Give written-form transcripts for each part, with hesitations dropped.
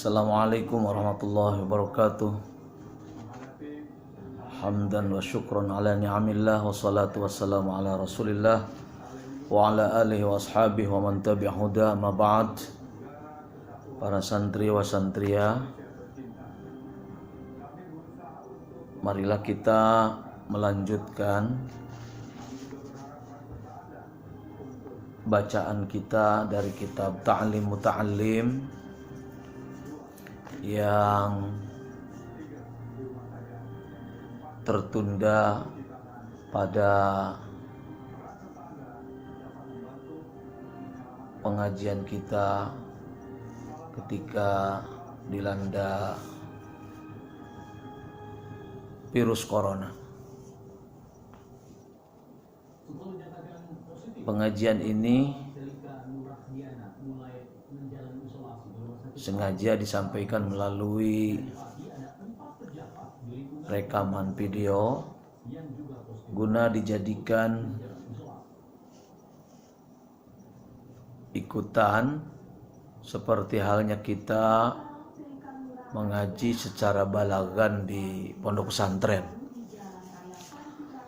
Assalamualaikum warahmatullahi wabarakatuh. Hamdan wa syukran ala ni'amillah wa salatu wassalamu ala rasulillah wa ala alihi wa ashabihi wa man tabi'a huda ma ba'd. Para santri wa santria, marilah kita melanjutkan bacaan kita dari kitab Ta'lim Muta'allim yang tertunda pada pengajian kita ketika dilanda virus corona. Pengajian ini sengaja disampaikan melalui rekaman video guna dijadikan ikutan seperti halnya kita mengaji secara balagan di pondok pesantren.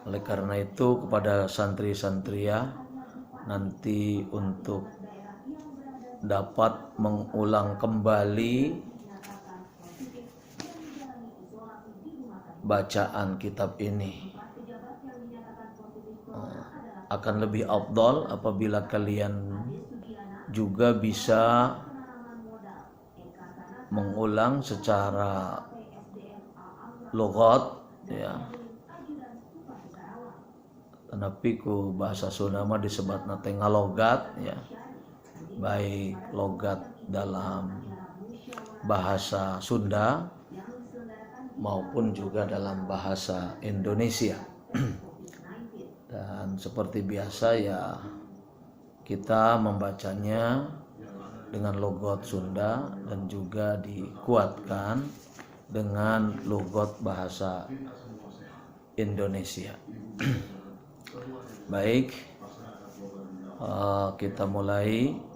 Oleh karena itu kepada santri-santria nanti untuk dapat mengulang kembali bacaan kitab ini akan lebih afdal apabila kalian juga bisa mengulang secara logat ya. Tetapi ku bahasa Sunda mah disebutna teh ngalogat ya. Baik logat dalam bahasa Sunda maupun juga dalam bahasa Indonesia. Dan seperti biasa ya kita membacanya dengan logat Sunda dan juga dikuatkan dengan logat bahasa Indonesia. Baik, kita mulai.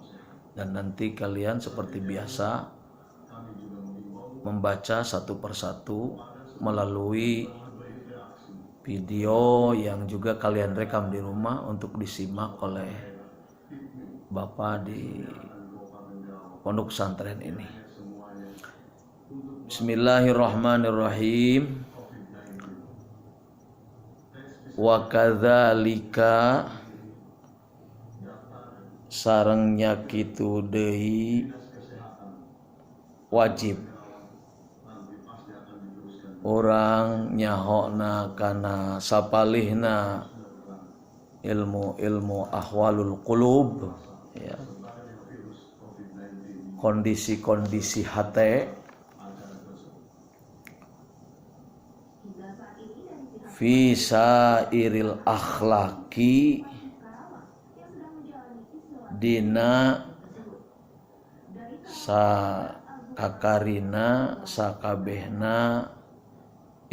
Dan nanti kalian seperti biasa membaca satu persatu melalui video yang juga kalian rekam di rumah untuk disimak oleh Bapak di pondok pesantren ini. Bismillahirrahmanirrahim. Wa kadzalika sarengnya kitu deui wajib orang nyahona kana sapalihna ilmu ahwalul qulub ya, kondisi-kondisi hati fi sairil akhlaqi dina sakakarina sakabehna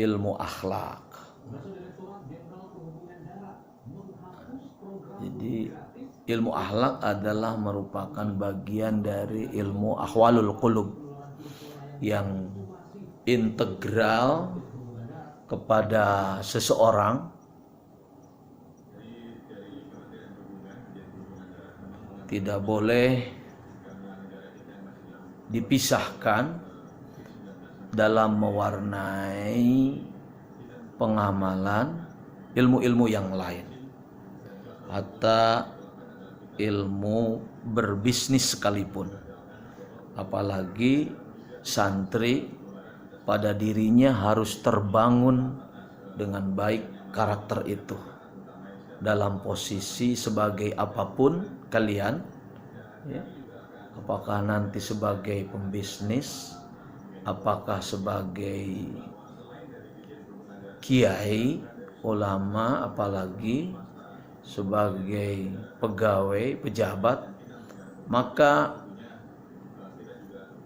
ilmu akhlak. Jadi ilmu akhlak adalah merupakan bagian dari ilmu ahwalul qulub yang integral kepada seseorang. Tidak boleh dipisahkan dalam mewarnai pengamalan ilmu-ilmu yang lain, atau ilmu berbisnis sekalipun. Apalagi santri pada dirinya harus terbangun dengan baik karakter itu. Dalam posisi sebagai apapun kalian ya, apakah nanti sebagai pembisnis, apakah sebagai kiai, ulama, apalagi sebagai pegawai, pejabat, maka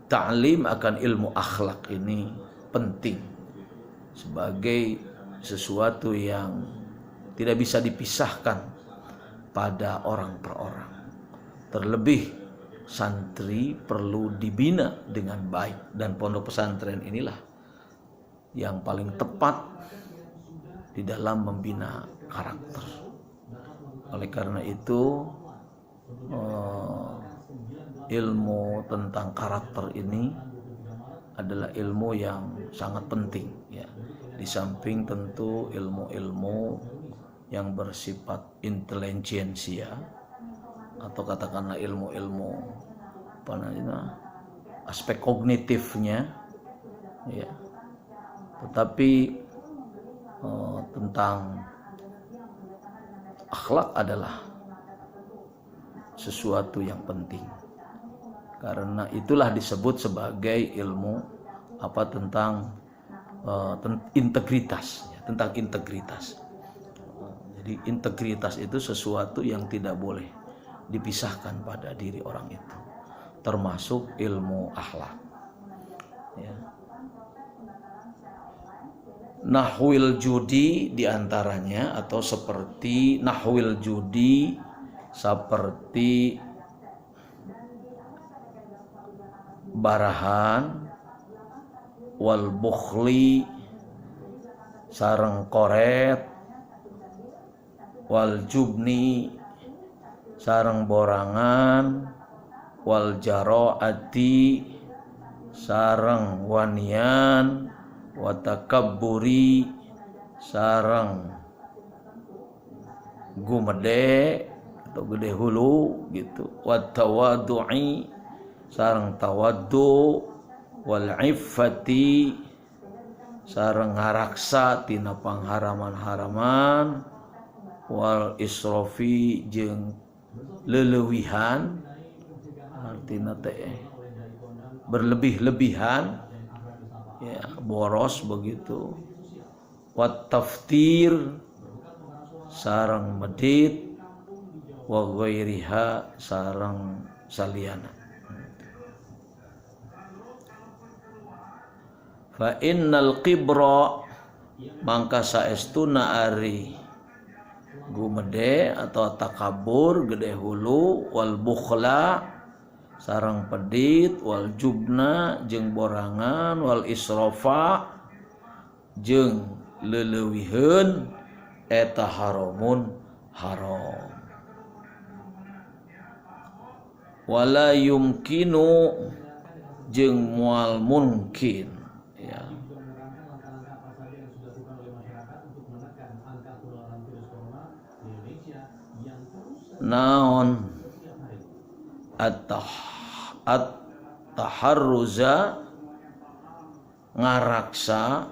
ta'lim akan ilmu akhlak ini penting sebagai sesuatu yang tidak bisa dipisahkan pada orang per orang. Terlebih santri perlu dibina dengan baik, dan pondok pesantren inilah yang paling tepat di dalam membina karakter. Oleh karena itu ilmu tentang karakter ini adalah ilmu yang sangat penting ya. Di samping tentu ilmu-ilmu yang bersifat intelijensia atau katakanlah ilmu-ilmu apa namanya aspek kognitifnya ya. Tetapi tentang akhlak adalah sesuatu yang penting. Karena itulah disebut sebagai ilmu tentang integritas ya, tentang integritas. Jadi integritas itu sesuatu yang tidak boleh dipisahkan pada diri orang itu, termasuk ilmu akhlak ya. Nahwil judi diantaranya, atau seperti nahwil judi, seperti barahan, wal bukhli sareng koret, wal jubni sareng borangan, wal jaroati sareng wanian, wa takabburi sareng gumede atau gede hulu gitu, wa tawadu'i sareng tawaddu, wal iffati sareng ngaraksa tina pangharaman-haraman, wal israfi jeung leulewihan artina teh berlebih-lebihan ya, boros begitu, wat taftir sareng medit, wa ghairiha sareng saliyana. Fa innal qibra mangka saestuna ari gumede atau takabur gede hulu, wal bukhla sarang pedit, wal jubna jeung borangan, wal israfa jeung leulewiheun eta haramun haram. Wala yumkinu jeung moal mungkin ya. Naon at-taharruza ngaraksa,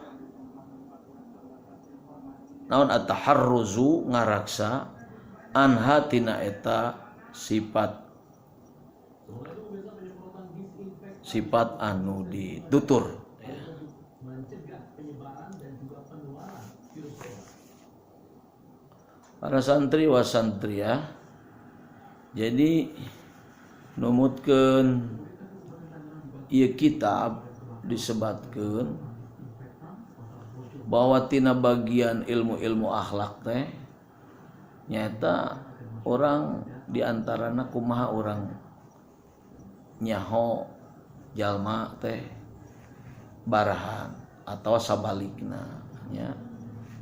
naon at-taharruzu ngaraksa anha tina eta sifat anu ditutur ya. Para santri wa santriyah, jadi numutkeun ieu kitab disebatkeun bahwa tina bagian ilmu-ilmu akhlak teh nyata orang diantarana kumaha orang nyaho jalma teh barahan atau sabalikna nya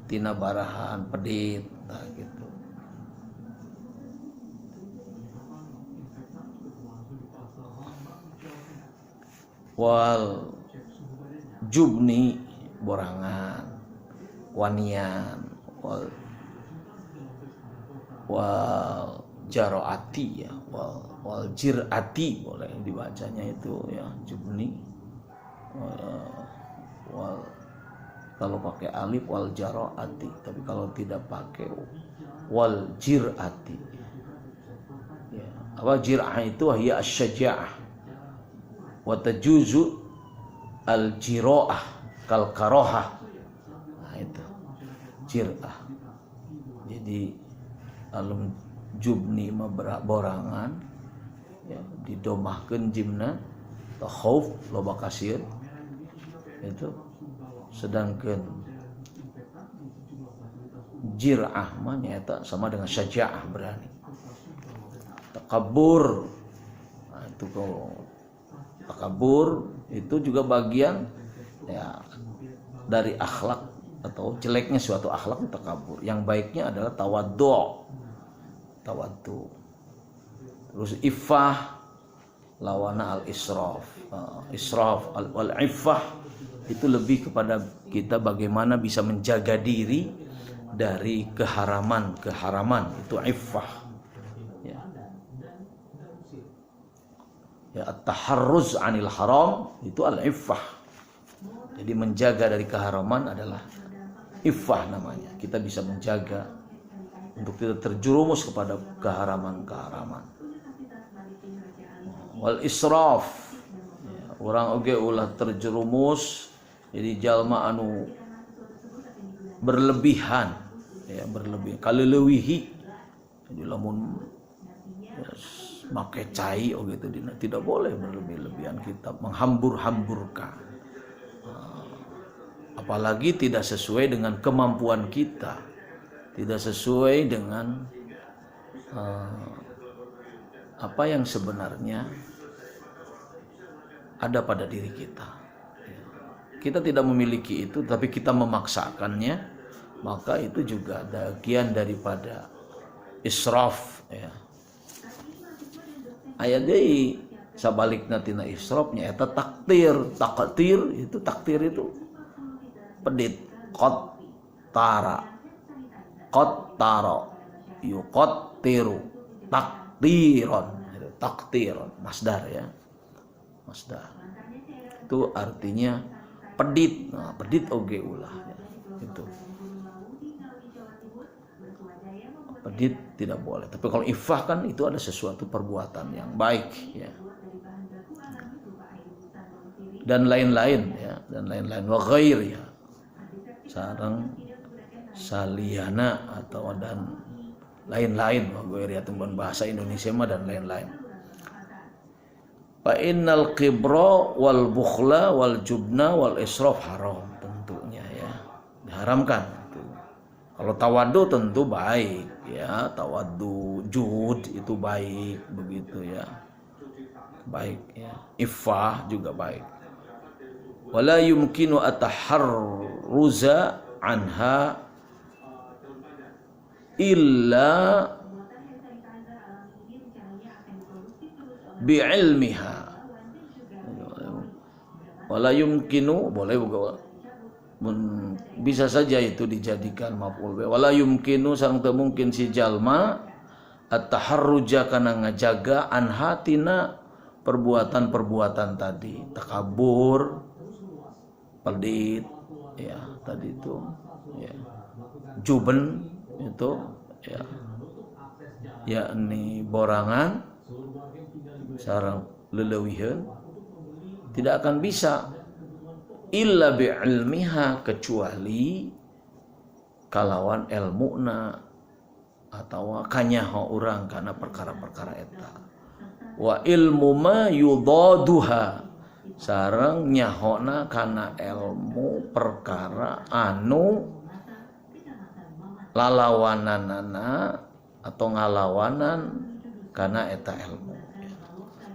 tina barahan pedit tah gitu. Wal jubni borangan, wanian, wal jaroati ya, wal jirati boleh dibacanya itu ya, jubni, wal kalau pakai alif wal jaroati, tapi kalau tidak pakai wal jirati ya. Apa jirah itu ya asy-syaja'ah wa tajuzu al-jiro'ah kal karohah. Nah itu jirah. Jadi alum jubni mah borangan ya, didomahkeun jimna ta khauf loba kasir itu, sedangkan jirah mah nyata sama dengan syaja'ah, berani. Takabur itu takabur itu juga bagian ya dari akhlak atau jeleknya suatu akhlak itu takabur. Yang baiknya adalah tawaddu. Terus iffah lawana al-israf. Israf wal iffah itu lebih kepada kita bagaimana bisa menjaga diri dari keharaman itu iffah. Ya at-taharruz 'anil haram itu al-iffah. Jadi menjaga dari keharaman adalah iffah namanya. Kita bisa menjaga untuk tidak terjerumus kepada keharaman. Wal israf. Ya, orang oge ulah terjerumus jadi jalma anu berlebihan, ya kaleulewihi. Jadi lamun make cai gitu tidak boleh berlebih-lebihan kita menghambur-hamburkan. Apalagi tidak sesuai dengan kemampuan kita, tidak sesuai dengan apa yang sebenarnya ada pada diri kita. Kita tidak memiliki itu, tapi kita memaksakannya, maka itu juga bagian daripada israf. Ya. Ayat deui sabalikna tina israfnya eta taktir itu pedit qattara yuqattiru taktiron masdar ya, masdar itu artinya pedit. Nah, pedit oge ulah ya. Itu pedit tidak boleh. Tapi kalau iffah kan itu ada sesuatu perbuatan yang baik ya. Dan lain-lain ya, wa ghair ya. Sareng saliana atau dan lain-lain wa ghair ya, bahasa Indonesia mah dan lain-lain. Fa innal kibra wal bukhla wal jubna wal israf haram, tentunya ya. Diharamkan. Kalau tawaddu tentu baik ya, tawaddu jud itu baik begitu ya. Baik ya. Iffah juga baik. Wala yumkinu ataharruza anha illa bi'ilmiha. Wala yumkinu boleh bukan, bisa saja itu dijadikan maf'ul bi. Wala yumkinu sareng teu mungkin si jalma at-taharruja kana ngajaga an hatina perbuatan-perbuatan tadi, takabur, pedit ya tadi itu ya, juben itu ya, yakni borangan sareng leulewiheun, tidak akan bisa illa bi'ilmiha kecuali kalawan ilmuna atau kanyaho urang kana perkara-perkara eta. Wa ilmu ma yudaduha sareng nyahona kana ilmu perkara anu lalawananana atau ngalawanan kana eta ilmu.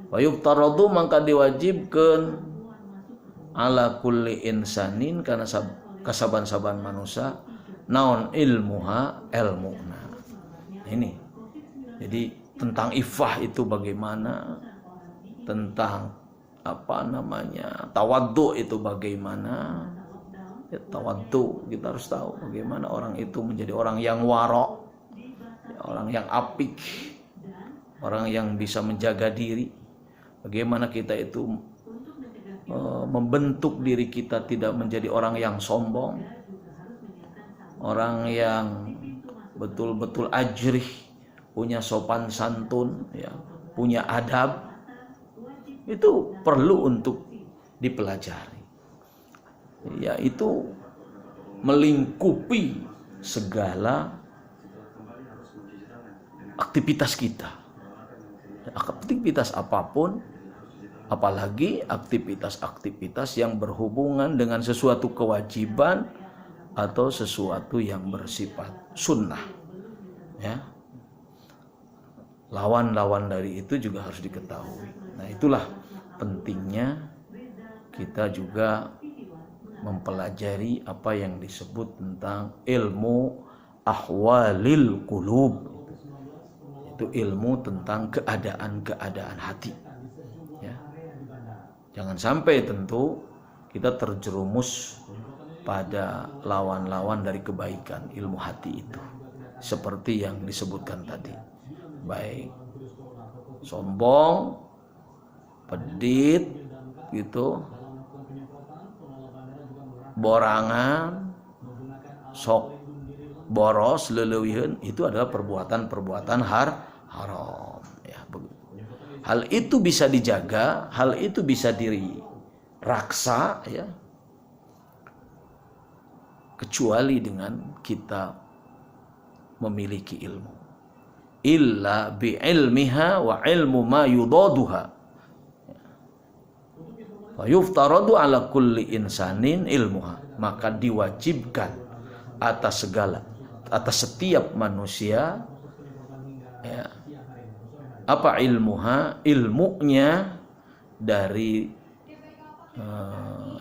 Wa yuftaradu mangka diwajibkeun ala kulli insanin karena kasaban-saban manusia naon ilmuha ilmuna. Ini jadi tentang iffah itu bagaimana, tentang apa namanya tawaddu itu bagaimana ya, tawaddu kita harus tahu bagaimana orang itu menjadi orang yang waro ya, orang yang apik, orang yang bisa menjaga diri, bagaimana kita itu membentuk diri kita tidak menjadi orang yang sombong, orang yang betul-betul ajrih, punya sopan santun, ya, punya adab. Itu perlu untuk dipelajari. Ya, itu melingkupi segala aktivitas kita. Aktivitas apapun, apalagi aktivitas-aktivitas yang berhubungan dengan sesuatu kewajiban atau sesuatu yang bersifat sunnah. Ya. Lawan-lawan dari itu juga harus diketahui. Nah, itulah pentingnya kita juga mempelajari apa yang disebut tentang ilmu ahwalil qulub. Itu ilmu tentang keadaan-keadaan hati. Ya. Jangan sampai tentu kita terjerumus pada lawan-lawan dari kebaikan ilmu hati itu. Seperti yang disebutkan tadi. Baik sombong, pedit, gitu, borangan, sok boros, leuleuyeuheun, itu adalah perbuatan-perbuatan haram. Ya, hal itu bisa dijaga, hal itu bisa diraksa, ya, kecuali dengan kita memiliki ilmu. Illa bi'ilmiha wa ilmu ma yudaduha. Fa yuftaradu ala kulli insanin ilmuha. Maka diwajibkan atas setiap manusia, ya, apa ilmuha, ilmunya dari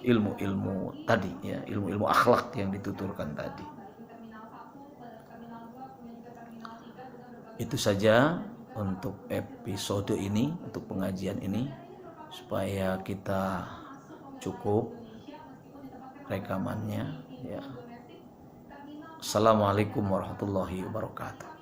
ilmu-ilmu tadi, ya, ilmu-ilmu akhlak yang dituturkan tadi. Itu saja untuk episode ini, untuk pengajian ini, supaya kita cukup rekamannya, ya. Assalamualaikum warahmatullahi wabarakatuh.